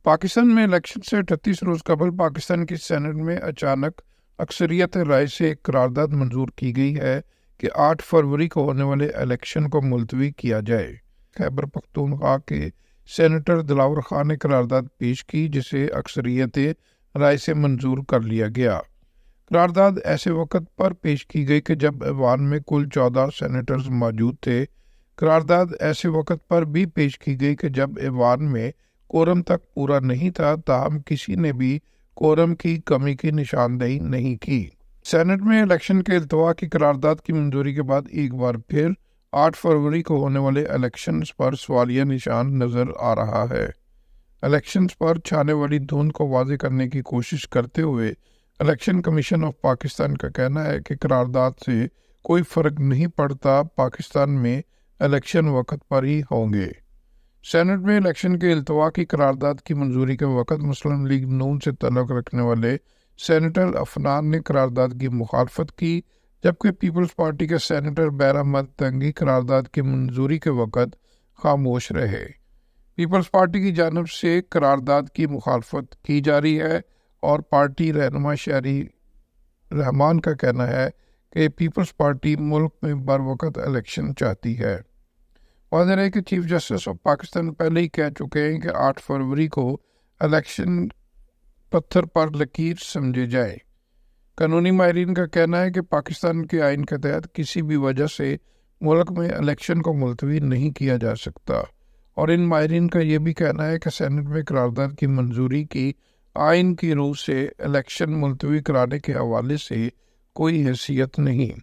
पाकिस्तान में इलेक्शन से 38 रोज कबल पाकिस्तान की सेनेट में अचानक अक्सरियत राय से एक करारदाद मंजूर की गई है कि 8 फरवरी को होने वाले इलेक्शन को मुलतवी किया जाए। खैबर पख्तूनख्वा के सेनेटर दिलावर खान ने करारदाद पेश की जिसे अक्सरियत राय से मंजूर कर लिया गया। करारदाद ऐसे वक्त पर पेश की गई कि जब ऐवान में कुल 14 सेनेटर्स मौजूद थे। करारदाद ऐसे वक्त पर भी पेश की गई कि जब ऐवान में कोरम तक पूरा नहीं था, ताहम किसी ने भी कोरम की कमी की निशानदेही नहीं की। सेनेट में इलेक्शन के इल्तवा की करारदाद की मंजूरी के बाद एक बार फिर 8 फरवरी को होने वाले इलेक्शंस पर सवालिया निशान नजर आ रहा है। इलेक्शंस पर छाने वाली धुंध को वाज़ेह करने की कोशिश करते हुए इलेक्शन कमीशन ऑफ पाकिस्तान का कहना है कि करारदाद से कोई फ़र्क नहीं पड़ता, पाकिस्तान में इलेक्शन वक्त पर ही होंगे। सेनेट में इलेक्शन के इल्तवा की करारदाद की मंजूरी के वक्त मुस्लिम लीग नून से ताल्लुक़ रखने वाले सेनेटर अफनान ने करारदाद की मुखालफत की, जबकि पीपल्स पार्टी के सेनेटर बैर अहमद तंगी करारदाद की मंजूरी के वक्त खामोश रहे। पीपल्स पार्टी की जानिब से करारदाद की मुखालफत की जा रही है और पार्टी रहनुमा शहरी रहमान का कहना है कि पीपल्स पार्टी मुल्क में बर वक्त इलेक्शन चाहती है। वाज़ेह है कि चीफ जस्टिस ऑफ पाकिस्तान पहले ही कह चुके हैं कि 8 फरवरी को इलेक्शन पत्थर पर लकीर समझे जाए। कानूनी माहिरीन का कहना है कि पाकिस्तान के आइन के तहत किसी भी वजह से मुल्क में इलेक्शन को मुलतवी नहीं किया जा सकता, और इन माहिरीन का यह भी कहना है कि सेनेट में करारदाद की मंजूरी की आइन की रूह से इलेक्शन मुलतवी कराने के हवाले से कोई हैसियत नहीं।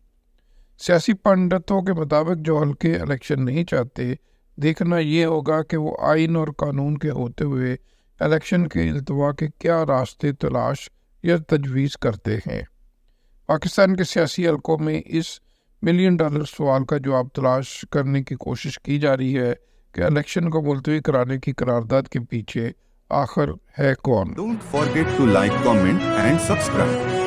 सियासी पंडितों के मुताबिक जो हल्के इलेक्शन नहीं चाहते, देखना ये होगा कि वो आइन और कानून के होते हुए इलेक्शन के इल्तवा के क्या रास्ते तलाश या तजवीज़ करते हैं। पाकिस्तान के सियासी हलकों में इस $1 मिलियन सवाल का जवाब तलाश करने की कोशिश की जा रही है कि इलेक्शन को मुलतवी कराने की करारदाद के पीछे आखिर है कौन। Don't forget to like, comment and subscribe.